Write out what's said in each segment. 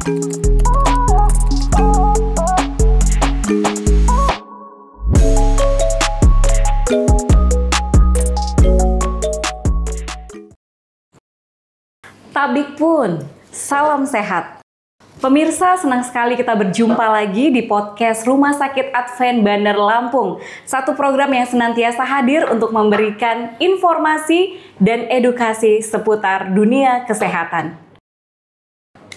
Tabik pun, salam sehat. Pemirsa, senang sekali kita berjumpa lagi di podcast Rumah Sakit Advent Bandar Lampung. Satu program yang senantiasa hadir untuk memberikan informasi dan edukasi seputar dunia kesehatan.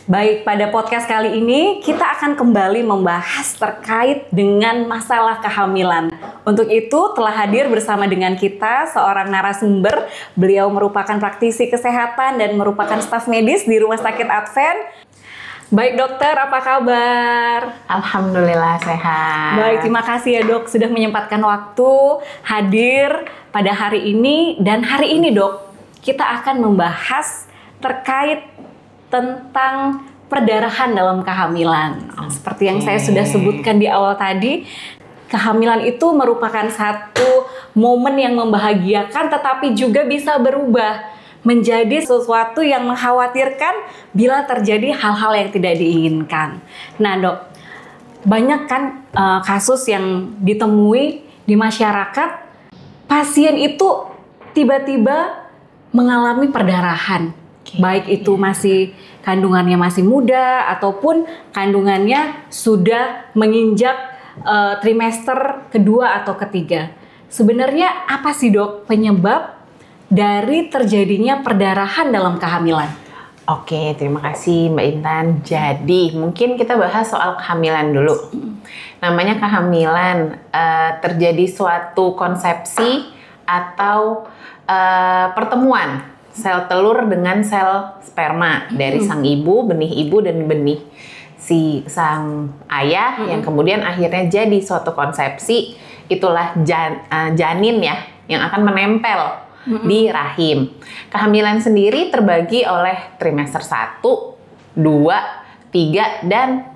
Baik, pada podcast kali ini kita akan kembali membahas terkait dengan masalah kehamilan. Untuk itu telah hadir bersama dengan kita seorang narasumber. Beliau merupakan praktisi kesehatan dan merupakan staf medis di Rumah Sakit Advent. Baik dokter, apa kabar? Alhamdulillah sehat. Baik, terima kasih ya dok sudah menyempatkan waktu hadir pada hari ini. Dan hari ini dok, kita akan membahas terkait tentang perdarahan dalam kehamilan. Seperti yang saya sudah sebutkan di awal tadi, kehamilan itu merupakan satu momen yang membahagiakan tetapi juga bisa berubah menjadi sesuatu yang mengkhawatirkan bila terjadi hal-hal yang tidak diinginkan. Nah dok, banyak kan kasus yang ditemui di masyarakat, pasien itu tiba-tiba mengalami perdarahan. Baik itu masih kandungannya masih muda ataupun kandungannya sudah menginjak trimester kedua atau ketiga. Sebenarnya apa sih dok penyebab dari terjadinya perdarahan dalam kehamilan? Oke, terima kasih Mbak Intan. Jadi mungkin kita bahas soal kehamilan dulu. Namanya kehamilan terjadi suatu konsepsi atau pertemuan sel telur dengan sel sperma dari sang ibu, benih ibu dan benih si sang ayah yang kemudian akhirnya jadi suatu konsepsi. Itulah janin ya yang akan menempel di rahim. Kehamilan sendiri terbagi oleh trimester 1, 2, 3 dan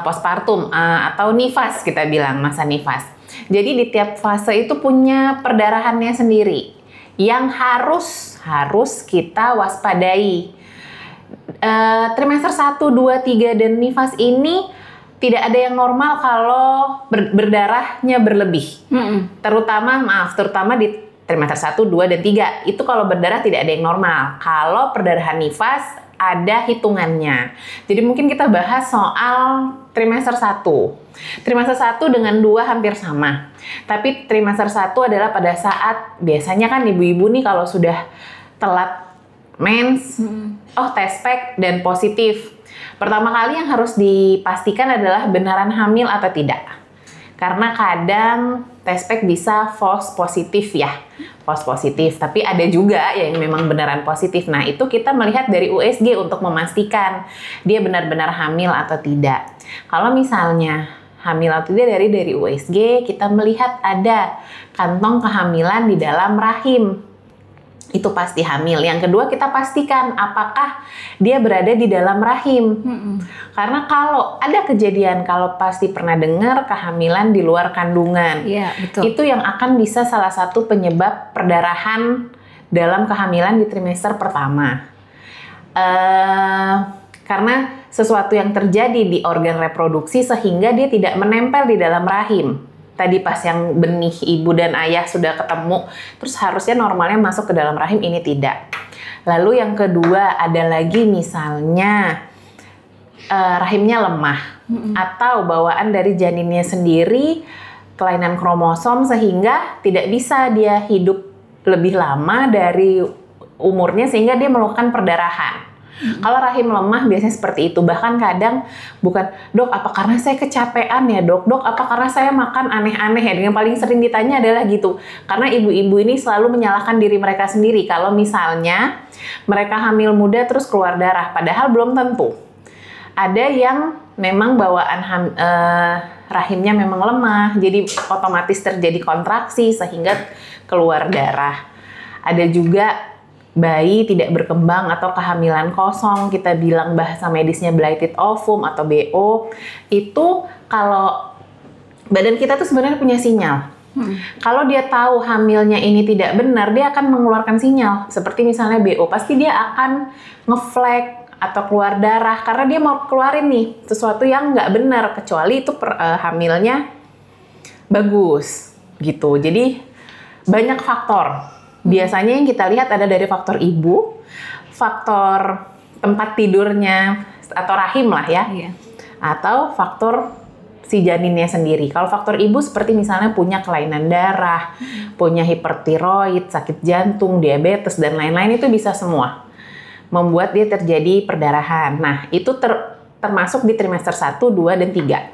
postpartum atau nifas kita bilang, masa nifas. Jadi di tiap fase itu punya perdarahannya sendiri yang harus kita waspadai. Trimester 1, 2, 3 dan nifas ini tidak ada yang normal kalau berdarahnya berlebih. Terutama di trimester 1, 2, dan 3. Itu kalau berdarah tidak ada yang normal. Kalau perdarahan nifas ada hitungannya. Jadi mungkin kita bahas soal trimester 1. Trimester 1 dengan 2 hampir sama. Tapi trimester 1 adalah pada saat biasanya kan ibu-ibu nih kalau sudah telat mens, test pack dan positif. Pertama kali yang harus dipastikan adalah benaran hamil atau tidak. Karena kadang test pack bisa false positif ya. False positif, tapi ada juga yang memang beneran positif. Nah, itu kita melihat dari USG untuk memastikan dia benar-benar hamil atau tidak. Kalau misalnya hamil atau tidak dari USG, kita melihat ada kantong kehamilan di dalam rahim. Itu pasti hamil. Yang kedua, kita pastikan apakah dia berada di dalam rahim. Karena kalau ada kejadian, kalau pasti pernah dengar kehamilan di luar kandungan. Iya, betul. Itu yang akan bisa salah satu penyebab perdarahan dalam kehamilan di trimester pertama. Karena sesuatu yang terjadi di organ reproduksi sehingga dia tidak menempel di dalam rahim. Tadi pas yang benih ibu dan ayah sudah ketemu, terus harusnya normalnya masuk ke dalam rahim, ini tidak. Lalu yang kedua ada lagi misalnya rahimnya lemah atau bawaan dari janinnya sendiri kelainan kromosom sehingga tidak bisa dia hidup lebih lama dari umurnya sehingga dia melakukan perdarahan. Kalau rahim lemah biasanya seperti itu. Bahkan kadang bukan, dok apa karena saya kecapean ya dok? Dok apa karena saya makan aneh-aneh ya? Yang paling sering ditanya adalah gitu. Karena ibu-ibu ini selalu menyalahkan diri mereka sendiri. Kalau misalnya mereka hamil muda terus keluar darah. Padahal belum tentu. Ada yang memang bawaan rahimnya memang lemah. Jadi otomatis terjadi kontraksi sehingga keluar darah. Ada juga bayi tidak berkembang atau kehamilan kosong, kita bilang bahasa medisnya blighted ovum atau BO. Itu kalau badan kita tuh sebenarnya punya sinyal. Kalau dia tahu hamilnya ini tidak benar, dia akan mengeluarkan sinyal. Seperti misalnya BO, pasti dia akan ngeflag atau keluar darah karena dia mau keluarin nih sesuatu yang nggak benar, kecuali itu hamilnya bagus gitu. Jadi banyak faktor. Biasanya yang kita lihat ada dari faktor ibu, faktor tempat tidurnya atau rahim lah ya, atau faktor si janinnya sendiri. Kalau faktor ibu seperti misalnya punya kelainan darah, punya hipertiroid, sakit jantung, diabetes, dan lain-lain, itu bisa semua membuat dia terjadi perdarahan. Nah, itu termasuk di trimester 1, 2, dan 3.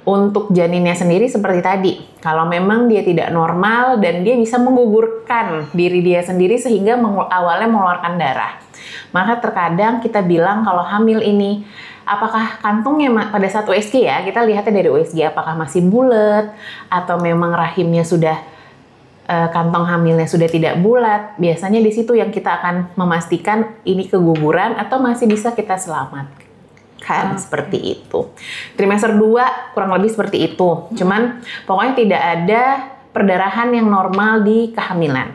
Untuk janinnya sendiri seperti tadi, kalau memang dia tidak normal dan dia bisa menggugurkan diri dia sendiri sehingga awalnya mengeluarkan darah. Maka terkadang kita bilang kalau hamil ini, apakah kantungnya pada saat USG ya, kita lihatnya dari USG apakah masih bulat atau memang rahimnya sudah kantong hamilnya sudah tidak bulat. Biasanya di situ yang kita akan memastikan ini keguguran atau masih bisa kita selamatkan. Seperti itu. Trimester 2 kurang lebih seperti itu. Cuman pokoknya tidak ada perdarahan yang normal di kehamilan.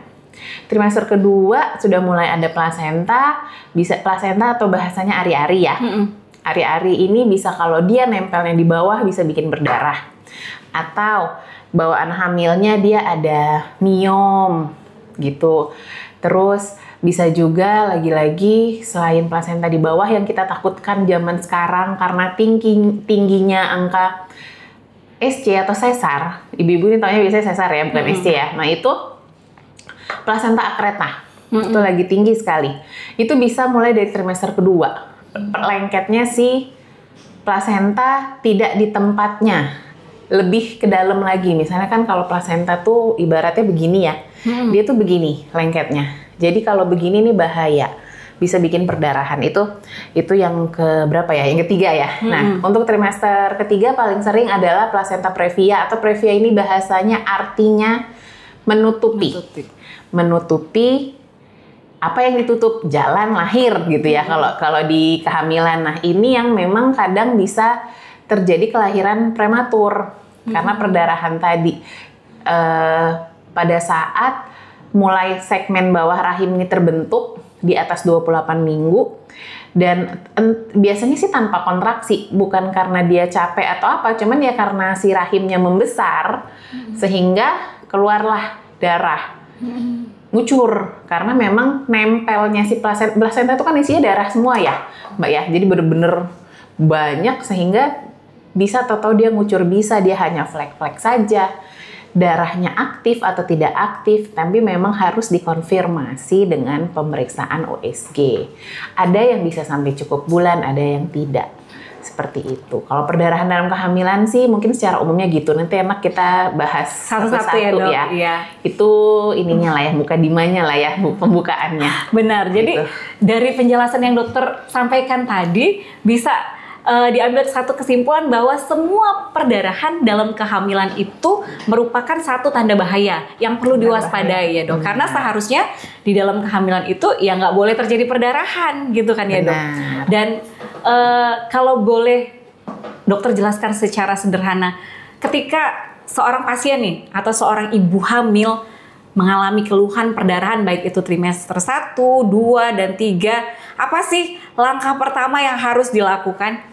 Trimester kedua sudah mulai ada plasenta, bisa plasenta atau bahasanya ari-ari ya. Ari-ari ini bisa kalau dia nempelnya di bawah bisa bikin berdarah. Atau bawaan hamilnya dia ada miom gitu. Terus bisa juga lagi-lagi selain plasenta di bawah yang kita takutkan zaman sekarang karena tingginya angka SC atau sesar. Ibu-ibu ini taunya biasanya sesar ya, bukan SC ya. Nah itu plasenta akreta. Itu lagi tinggi sekali. Itu bisa mulai dari trimester kedua. Lengketnya si plasenta tidak di tempatnya, lebih ke dalam lagi. Misalnya kan kalau plasenta tuh ibaratnya begini ya, dia tuh begini lengketnya. Jadi kalau begini nih bahaya, bisa bikin perdarahan. Itu yang ke berapa ya? Yang ketiga ya. Nah, untuk trimester ketiga paling sering adalah plasenta previa atau previa ini bahasanya artinya menutupi. Menutupi apa yang ditutup, jalan lahir gitu ya kalau di kehamilan. Nah, ini yang memang kadang bisa terjadi kelahiran prematur karena perdarahan tadi. Pada saat mulai segmen bawah rahim ini terbentuk di atas 28 minggu dan biasanya sih tanpa kontraksi, bukan karena dia capek atau apa, cuman ya karena si rahimnya membesar sehingga keluarlah darah. Ngucur karena memang nempelnya si plasenta itu kan isinya darah semua ya Mbak ya, jadi bener-bener banyak sehingga bisa tahu dia ngucur, bisa dia hanya flek-flek saja, darahnya aktif atau tidak aktif, tapi memang harus dikonfirmasi dengan pemeriksaan USG. Ada yang bisa sampai cukup bulan, ada yang tidak. Seperti itu. Kalau perdarahan dalam kehamilan sih mungkin secara umumnya gitu. Nanti enak kita bahas satu-satu ya, Dok. Ya. Itu ininya lah ya, mukadimanya lah ya, pembukaannya. Benar. Jadi dari penjelasan yang dokter sampaikan tadi bisa diambil satu kesimpulan bahwa semua perdarahan dalam kehamilan itu merupakan satu tanda bahaya yang perlu diwaspadai ya Dok. Karena seharusnya di dalam kehamilan itu ya nggak boleh terjadi perdarahan gitu kan ya Dok. Dan kalau boleh dokter jelaskan secara sederhana, ketika seorang pasien nih atau seorang ibu hamil mengalami keluhan perdarahan baik itu trimester 1, 2, dan 3, apa sih langkah pertama yang harus dilakukan?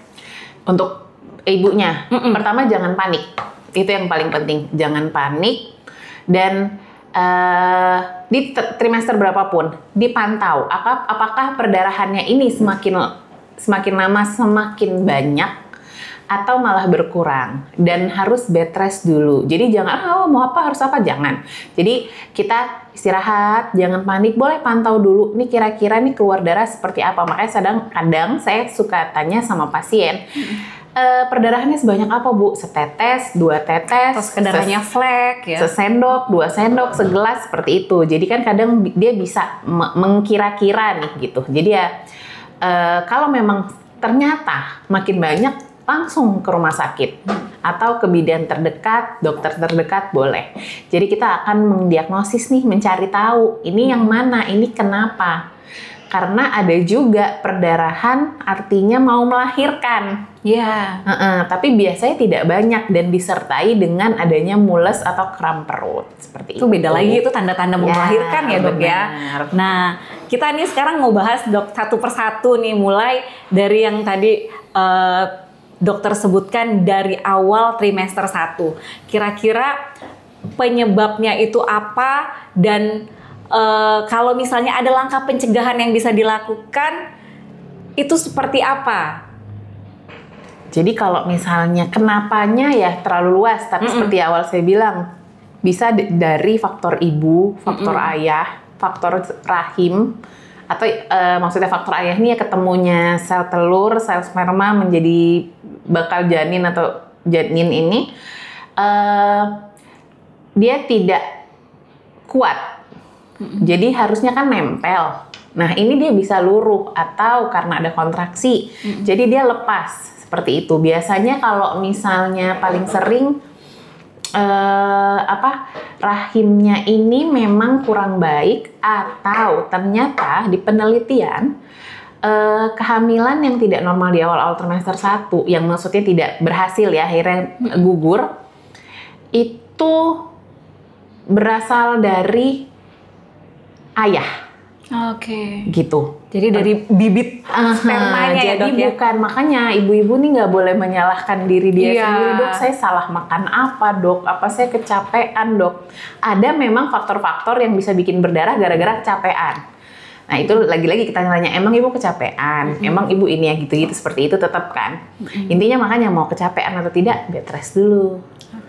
Untuk ibunya, pertama jangan panik. Itu yang paling penting, jangan panik. Dan di trimester berapapun dipantau apakah perdarahannya ini semakin lama semakin banyak atau malah berkurang, dan harus bed rest dulu. Jadi jangan mau apa harus apa, jangan. Jadi kita istirahat, jangan panik, boleh pantau dulu nih kira-kira nih keluar darah seperti apa. Makanya kadang saya suka tanya sama pasien, perdarahannya sebanyak apa Bu? Setetes, 2 tetes, terus darahnya flek ya, sesendok, 2 sendok, segelas, seperti itu. Jadi kan kadang dia bisa mengkira-kira nih gitu. Jadi ya kalau memang ternyata makin banyak, langsung ke rumah sakit atau ke bidan terdekat, dokter terdekat boleh. Jadi kita akan mendiagnosis nih, mencari tahu ini yang mana, ini kenapa. Karena ada juga perdarahan artinya mau melahirkan. Iya. Tapi biasanya tidak banyak dan disertai dengan adanya mules atau kram perut. Seperti Itu beda lagi, itu tanda-tanda mau melahirkan ya dok ya. benar. Nah, kita nih sekarang mau bahas dok satu persatu nih, mulai dari yang tadi dokter sebutkan dari awal trimester 1. Kira-kira penyebabnya itu apa, dan kalau misalnya ada langkah pencegahan yang bisa dilakukan, itu seperti apa? Jadi kalau misalnya kenapanya ya terlalu luas, tapi seperti awal saya bilang, bisa dari faktor ibu, faktor ayah, faktor rahim, atau maksudnya faktor ayah ini ya ketemunya sel telur, sel sperma menjadi bakal janin atau janin ini, dia tidak kuat. Jadi harusnya kan nempel. Nah ini dia bisa luruh atau karena ada kontraksi. Jadi dia lepas seperti itu. Biasanya kalau misalnya paling sering rahimnya ini memang kurang baik, atau ternyata di penelitian kehamilan yang tidak normal di awal-awal trimester 1, yang maksudnya tidak berhasil ya akhirnya gugur, itu berasal dari ayah. Oke. Gitu. Jadi dari bibit spermanya ya dok ya? Jadi bukan, makanya ibu-ibu nih nggak boleh menyalahkan diri dia sendiri. Dok, saya salah makan apa dok? Apa saya kecapean dok? Ada memang faktor-faktor yang bisa bikin berdarah gara-gara kecapean. Nah itu lagi-lagi kita nanya, emang ibu kecapean? Emang ibu ini ya gitu-gitu seperti itu tetap kan? Intinya makanya mau kecapean atau tidak, bed rest dulu.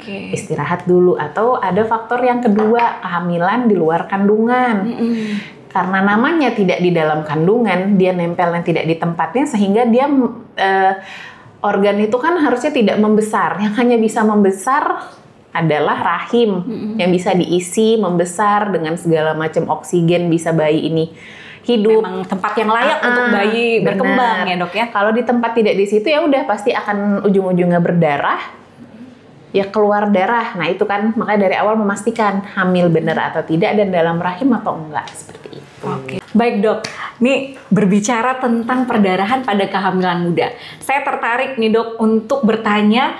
Istirahat dulu. Atau ada faktor yang kedua, kehamilan di luar kandungan. Karena namanya tidak di dalam kandungan, dia nempelnya tidak di tempatnya, sehingga dia organ itu kan harusnya tidak membesar. Yang hanya bisa membesar adalah rahim, yang bisa diisi, membesar dengan segala macam oksigen, bisa bayi ini hidup. Memang tempat yang layak untuk bayi berkembang ya dok ya? Kalau di tempat tidak di situ ya udah pasti akan ujung-ujungnya berdarah, ya keluar darah. Nah itu kan makanya dari awal memastikan hamil benar atau tidak dan dalam rahim atau enggak, seperti itu. Baik dok, nih berbicara tentang perdarahan pada kehamilan muda, saya tertarik nih dok untuk bertanya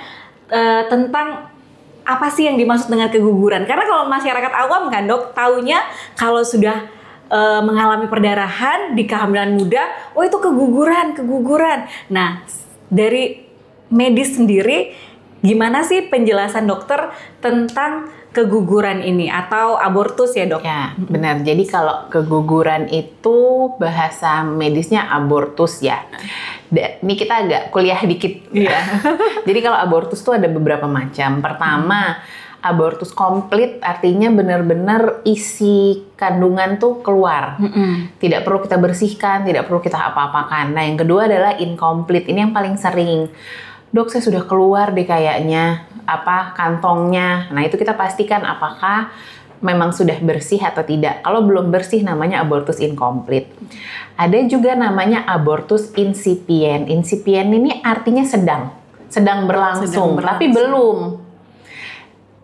tentang apa sih yang dimaksud dengan keguguran? Karena kalau masyarakat awam kan dok, taunya kalau sudah mengalami perdarahan di kehamilan muda, oh itu keguguran. Nah dari medis sendiri, gimana sih penjelasan dokter tentang keguguran ini atau abortus ya dok? Ya benar, jadi kalau keguguran itu bahasa medisnya abortus ya. Ini kita agak kuliah dikit. Jadi kalau abortus tuh ada beberapa macam. Pertama, abortus komplit artinya benar-benar isi kandungan tuh keluar. Tidak perlu kita bersihkan, tidak perlu kita apa-apakan. Nah yang kedua adalah incomplete, ini yang paling sering. Dok, saya sudah keluar deh kayaknya kantongnya. Nah itu kita pastikan apakah memang sudah bersih atau tidak. Kalau belum bersih namanya abortus incomplete. Ada juga namanya abortus incipient. Incipient ini artinya sedang berlangsung. Tapi belum.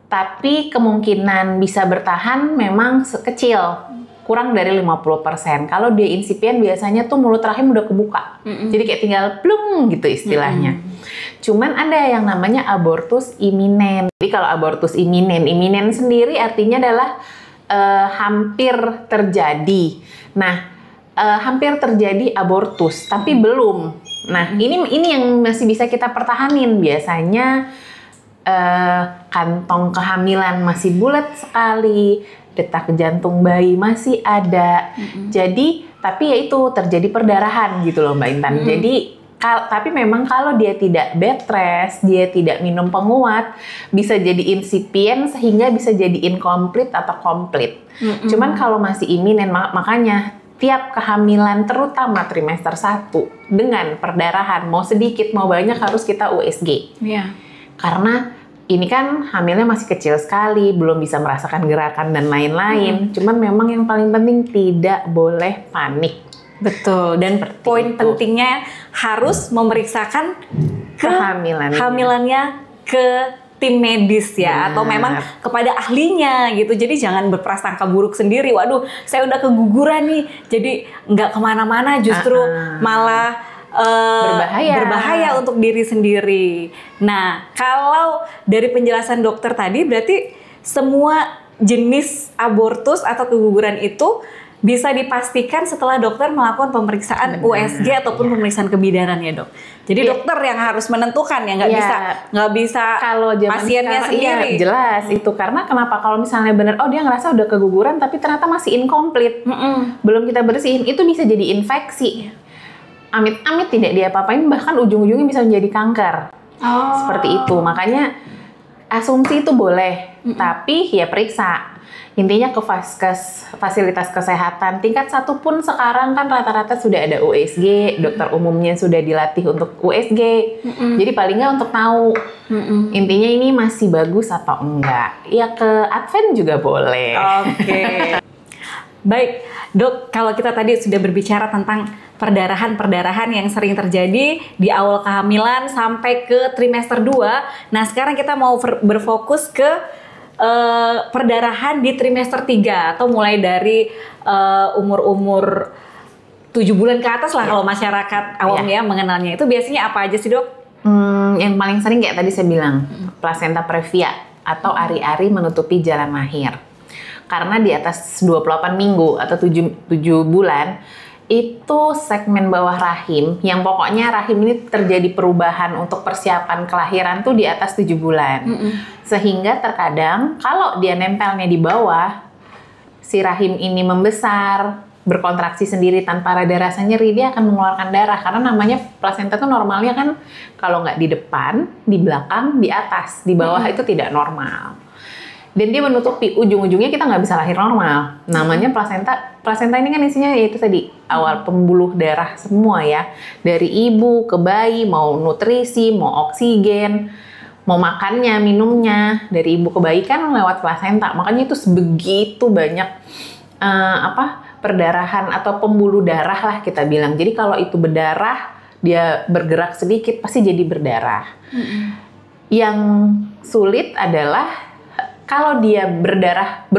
Tapi kemungkinan bisa bertahan memang kecil, kurang dari 50%. Kalau dia incipient biasanya tuh mulut rahim udah kebuka. Jadi kayak tinggal plung gitu istilahnya. Cuman ada yang namanya abortus iminen. Jadi kalau abortus iminen sendiri artinya adalah hampir terjadi. Nah, hampir terjadi abortus, tapi belum. Nah, ini yang masih bisa kita pertahanin. Biasanya kantong kehamilan masih bulat sekali, detak jantung bayi masih ada. Jadi, tapi ya itu terjadi perdarahan gitu loh Mbak Intan. Jadi, tapi memang kalau dia tidak bed rest, dia tidak minum penguat, bisa jadi incipient sehingga bisa jadi incomplete atau complete. Cuman kalau masih iminen, makanya tiap kehamilan terutama trimester 1 dengan perdarahan, mau sedikit mau banyak harus kita USG. Karena ini kan hamilnya masih kecil sekali, belum bisa merasakan gerakan dan lain-lain. Cuman memang yang paling penting tidak boleh panik. Betul, dan poin pentingnya harus memeriksakan kehamilannya ke tim medis ya, atau memang kepada ahlinya gitu. Jadi jangan berprasangka buruk sendiri. Waduh, saya udah keguguran nih, jadi nggak kemana-mana, justru malah berbahaya untuk diri sendiri. Nah, kalau dari penjelasan dokter tadi, berarti semua jenis abortus atau keguguran itu bisa dipastikan setelah dokter melakukan pemeriksaan USG ataupun pemeriksaan kebidanan ya dok. Jadi dokter yang harus menentukan ya, nggak bisa kalau pasiennya sendiri. Jelas itu karena kenapa kalau misalnya benar dia ngerasa udah keguguran tapi ternyata masih incomplete, belum kita bersihin, itu bisa jadi infeksi. Amit-amit tidak diapa-apain, bahkan ujung-ujungnya bisa menjadi kanker. Seperti itu. Makanya asumsi itu boleh, tapi ya periksa. Intinya ke vaskes, fasilitas kesehatan tingkat 1 pun sekarang kan rata-rata sudah ada USG, dokter umumnya sudah dilatih untuk USG. Jadi paling nggak untuk tahu intinya ini masih bagus atau enggak. Ya ke Advent juga boleh. Oke. Baik, dok, kalau kita tadi sudah berbicara tentang perdarahan yang sering terjadi di awal kehamilan sampai ke trimester 2. Nah, sekarang kita mau berfokus ke perdarahan di trimester 3 atau mulai dari umur-umur 7 bulan ke atas lah kalau masyarakat awam ya mengenalnya. Itu biasanya apa aja sih dok? Yang paling sering kayak tadi saya bilang, plasenta previa atau ari-ari menutupi jalan lahir. Karena di atas 28 minggu atau 7 bulan itu segmen bawah rahim yang pokoknya rahim ini terjadi perubahan untuk persiapan kelahiran tuh di atas 7 bulan. Sehingga terkadang kalau dia nempelnya di bawah, si rahim ini membesar, berkontraksi sendiri tanpa ada rasa nyeri, dia akan mengeluarkan darah. Karena namanya plasenta tuh normalnya kan kalau nggak di depan, di belakang, di atas, di bawah itu tidak normal. Dan dia menutupi, ujung-ujungnya kita nggak bisa lahir normal. Namanya plasenta. Plasenta ini kan isinya yaitu tadi, awal pembuluh darah semua ya. Dari ibu ke bayi, mau nutrisi, mau oksigen, mau makannya, minumnya. Dari ibu ke bayi kan lewat plasenta. Makanya itu sebegitu banyak perdarahan atau pembuluh darah lah kita bilang. Jadi kalau itu berdarah, dia bergerak sedikit, pasti jadi berdarah. Yang sulit adalah kalau dia perdarahan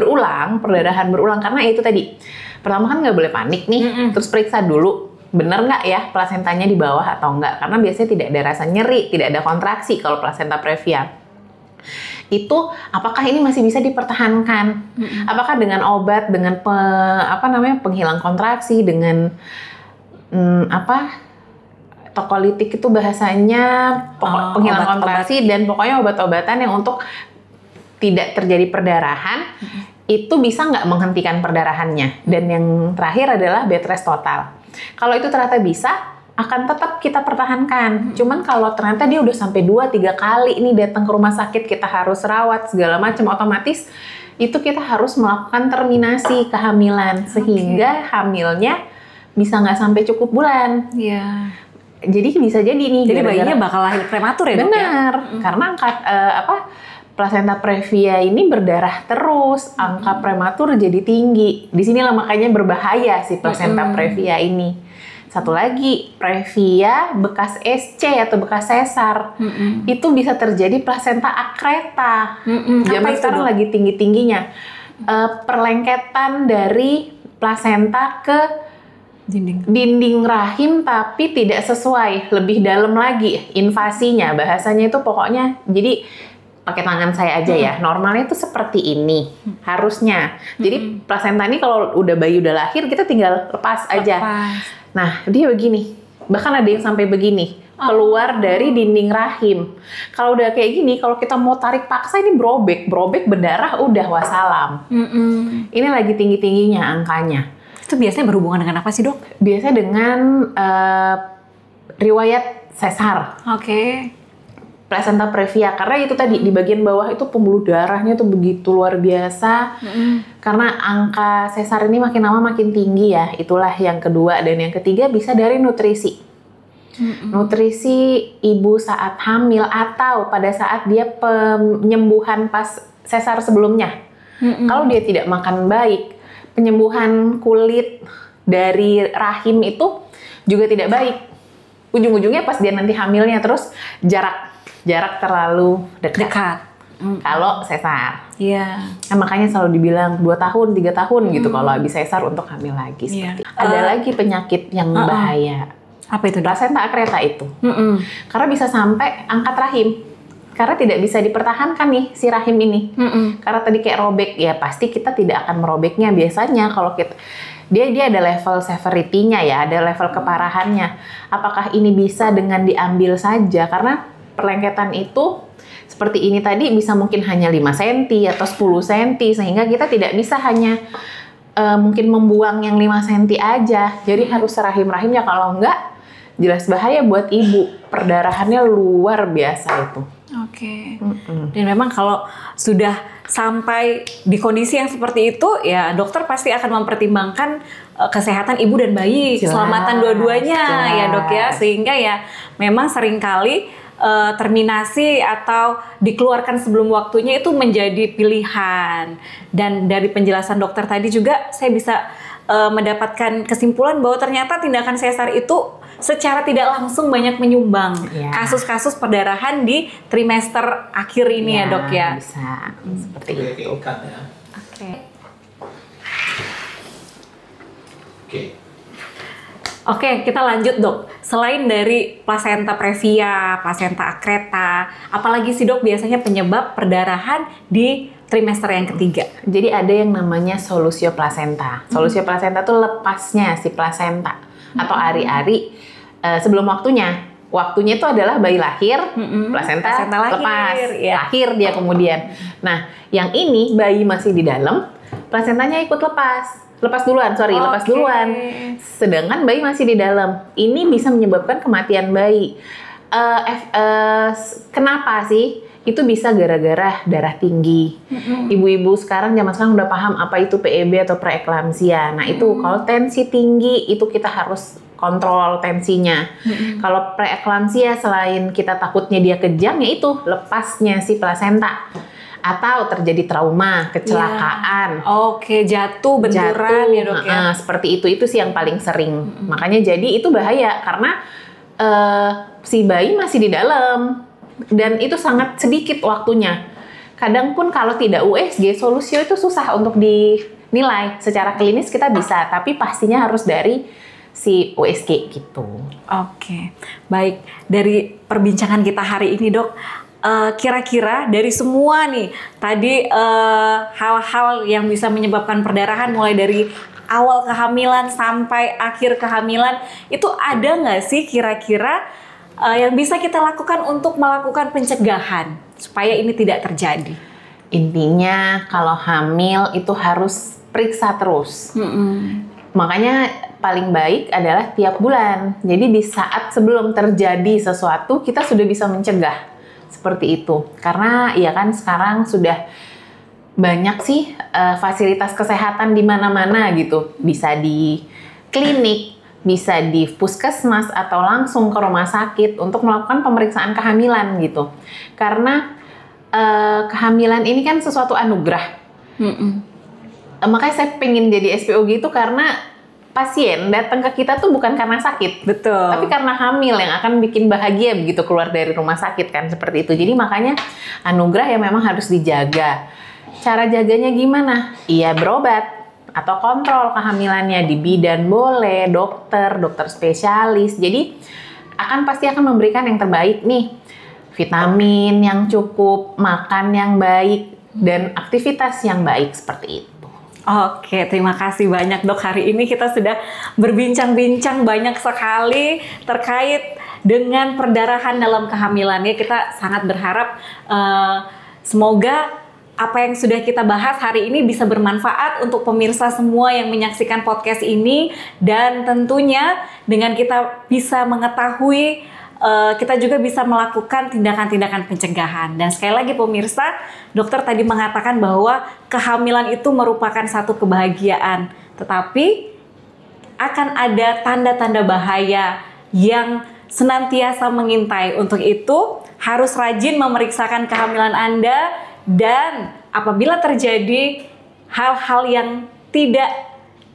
berulang, karena itu tadi, pertama kan nggak boleh panik nih, terus periksa dulu, bener nggak ya plasentanya di bawah atau enggak, karena biasanya tidak ada rasa nyeri, tidak ada kontraksi kalau plasenta previa. Itu apakah ini masih bisa dipertahankan? Apakah dengan obat, dengan penghilang kontraksi, dengan tokolitik itu bahasanya penghilang kontraksi, dan pokoknya obat-obatan yang untuk tidak terjadi perdarahan, itu bisa nggak menghentikan perdarahannya. Dan yang terakhir adalah bed rest total. Kalau itu ternyata bisa, akan tetap kita pertahankan. Cuman kalau ternyata dia udah sampai 2-3 kali ini datang ke rumah sakit, kita harus rawat segala macam, otomatis itu kita harus melakukan terminasi kehamilan. Sehingga hamilnya bisa nggak sampai cukup bulan. Iya. Jadi bisa jadi nih. Jadi bayinya bakal lahir prematur ya dok ya? Benar. Karena plasenta previa ini berdarah terus, angka prematur jadi tinggi. Di sinilah makanya berbahaya si plasenta previa ini. Satu lagi, previa bekas SC atau bekas sesar. Itu bisa terjadi plasenta akreta. Zaman sekarang lagi tinggi-tingginya. Perlengketan dari plasenta ke dinding rahim tapi tidak sesuai, lebih dalam lagi invasinya. Bahasanya itu pokoknya, jadi pakai tangan saya aja ya. Normalnya itu seperti ini harusnya. Jadi plasenta ini kalau udah bayi udah lahir kita tinggal lepas aja. Nah, dia begini. Bahkan ada yang sampai begini, keluar dari dinding rahim. Kalau udah kayak gini, kalau kita mau tarik paksa ini berobek berdarah udah wassalam. Ini lagi tinggi-tingginya angkanya. Itu biasanya berhubungan dengan apa sih, Dok? Biasanya dengan riwayat sesar. Plasenta previa, karena itu tadi di bagian bawah itu pembuluh darahnya tuh begitu luar biasa. Karena angka sesar ini makin lama makin tinggi ya. Itulah yang kedua. Dan yang ketiga bisa dari nutrisi. Nutrisi ibu saat hamil atau pada saat dia penyembuhan pas sesar sebelumnya. Kalau dia tidak makan baik, penyembuhan kulit dari rahim itu juga tidak baik. Ujung-ujungnya pas dia nanti hamilnya terus jarak terlalu dekat. kalau sesar. Iya. Nah, makanya selalu dibilang 2 tahun, 3 tahun gitu kalau habis sesar untuk hamil lagi. Seperti itu. Ada lagi penyakit yang bahaya. Apa itu? Placenta akreta itu. Karena bisa sampai angkat rahim. Karena tidak bisa dipertahankan nih si rahim ini. Karena tadi kayak robek, ya pasti kita tidak akan merobeknya. Biasanya kalau kita dia ada level severity-nya ya, ada level keparahannya. Apakah ini bisa dengan diambil saja? Karena perlengketan itu seperti ini tadi bisa mungkin hanya 5 cm atau 10 cm, sehingga kita tidak bisa hanya mungkin membuang yang 5 cm aja. Jadi harus rahim-rahimnya, kalau enggak jelas bahaya buat ibu. Perdarahannya luar biasa itu. Oke. Dan memang kalau sudah sampai di kondisi yang seperti itu, ya dokter pasti akan mempertimbangkan kesehatan ibu dan bayi, keselamatan dua-duanya ya dok ya. Sehingga ya memang seringkali terminasi atau dikeluarkan sebelum waktunya itu menjadi pilihan. Dan dari penjelasan dokter tadi juga saya bisa mendapatkan kesimpulan bahwa ternyata tindakan sesar itu secara tidak langsung banyak menyumbang kasus-kasus perdarahan di trimester akhir ini ya dok ya. Bisa seperti itu. Oke, kita lanjut dok. Selain dari placenta previa, placenta akreta, apalagi sih dok biasanya penyebab perdarahan di trimester yang ketiga? Jadi ada yang namanya solusio placenta. Solusio placenta itu lepasnya si placenta atau ari-ari sebelum waktunya. Waktunya itu adalah bayi lahir, placenta lepas, lahir dia kemudian. Nah, yang ini bayi masih di dalam, placentanya ikut lepas duluan. Sedangkan bayi masih di dalam. Ini bisa menyebabkan kematian bayi. Kenapa sih? Itu bisa gara-gara darah tinggi. Ibu-ibu zaman sekarang udah paham apa itu PEB atau preeklamsia. Nah itu kalau tensi tinggi itu kita harus kontrol tensinya. Kalau preeklamsia selain kita takutnya dia kejang, ya itu lepasnya si placenta. Atau terjadi trauma, kecelakaan. Oke, jatuh, benturan ya dok ya. Seperti itu sih yang paling sering. Makanya jadi itu bahaya karena si bayi masih di dalam. Dan itu sangat sedikit waktunya. Kadang pun kalau tidak USG, solusio itu susah untuk dinilai. Secara klinis kita bisa, tapi pastinya harus dari si USG gitu. Oke, baik. Dari perbincangan kita hari ini dok, kira-kira dari semua nih, tadi hal-hal yang bisa menyebabkan perdarahan mulai dari awal kehamilan sampai akhir kehamilan, itu ada nggak sih kira-kira yang bisa kita lakukan untuk melakukan pencegahan supaya ini tidak terjadi? Intinya kalau hamil itu harus periksa terus. Makanya paling baik adalah tiap bulan. Jadi di saat sebelum terjadi sesuatu kita sudah bisa mencegah seperti itu. Karena ya kan sekarang sudah banyak sih fasilitas kesehatan di mana-mana gitu. Bisa di klinik, bisa di puskesmas atau langsung ke rumah sakit untuk melakukan pemeriksaan kehamilan gitu. Karena kehamilan ini kan sesuatu anugerah. Makanya saya pengen jadi SPOG itu karena pasien datang ke kita tuh bukan karena sakit. Betul. Tapi karena hamil yang akan bikin bahagia begitu keluar dari rumah sakit kan, seperti itu. Jadi makanya anugerah yang memang harus dijaga. Cara jaganya gimana? Iya berobat. Atau kontrol kehamilannya di bidan boleh, dokter spesialis. Jadi pasti akan memberikan yang terbaik nih. Vitamin yang cukup, makan yang baik, dan aktivitas yang baik seperti itu. Oke, terima kasih banyak dok. Hari ini kita sudah berbincang-bincang banyak sekali terkait dengan perdarahan dalam kehamilan. Ya, kita sangat berharap semoga apa yang sudah kita bahas hari ini bisa bermanfaat untuk pemirsa semua yang menyaksikan podcast ini, dan tentunya dengan kita bisa mengetahui, kita juga bisa melakukan tindakan-tindakan pencegahan. Dan sekali lagi pemirsa, dokter tadi mengatakan bahwa kehamilan itu merupakan satu kebahagiaan, tetapi akan ada tanda-tanda bahaya yang senantiasa mengintai. Untuk itu harus rajin memeriksakan kehamilan Anda. Dan apabila terjadi hal-hal yang tidak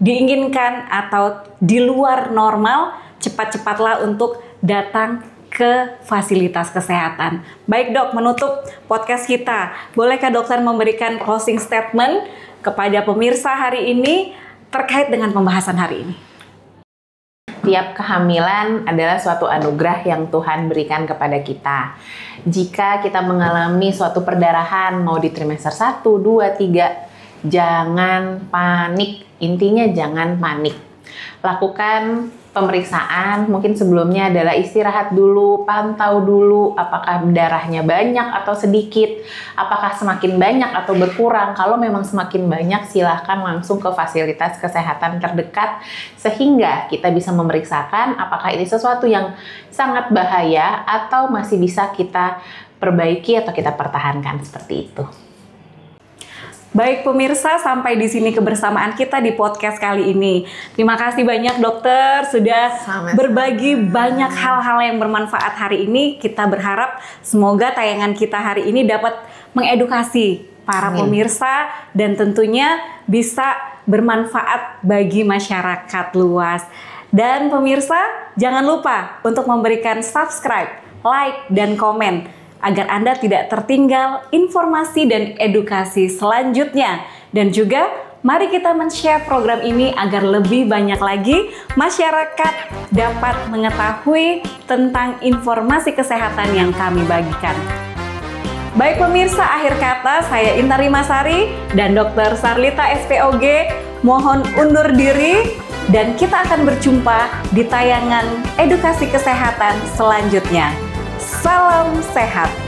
diinginkan atau di luar normal, cepat-cepatlah untuk datang ke fasilitas kesehatan. Baik dok, menutup podcast kita, bolehkah dokter memberikan closing statement kepada pemirsa hari ini terkait dengan pembahasan hari ini? Tiap kehamilan adalah suatu anugerah yang Tuhan berikan kepada kita. Jika kita mengalami suatu perdarahan, mau di trimester 1, 2, 3, jangan panik. Intinya jangan panik. Lakukan pemeriksaan, mungkin sebelumnya adalah istirahat dulu, pantau dulu apakah darahnya banyak atau sedikit, apakah semakin banyak atau berkurang. Kalau memang semakin banyak, silahkan langsung ke fasilitas kesehatan terdekat sehingga kita bisa memeriksakan apakah ini sesuatu yang sangat bahaya atau masih bisa kita perbaiki atau kita pertahankan seperti itu. Baik pemirsa, sampai di sini kebersamaan kita di podcast kali ini. Terima kasih banyak dokter sudah berbagi banyak hal-hal yang bermanfaat hari ini. Kita berharap semoga tayangan kita hari ini dapat mengedukasi para pemirsa dan tentunya bisa bermanfaat bagi masyarakat luas. Dan pemirsa, jangan lupa untuk memberikan subscribe, like, dan komen agar Anda tidak tertinggal informasi dan edukasi selanjutnya. Dan juga mari kita men-share program ini agar lebih banyak lagi masyarakat dapat mengetahui tentang informasi kesehatan yang kami bagikan. Baik pemirsa, akhir kata saya Intan Rimasari dan Dr. Sarlita SPOG mohon undur diri dan kita akan berjumpa di tayangan edukasi kesehatan selanjutnya. Salam sehat.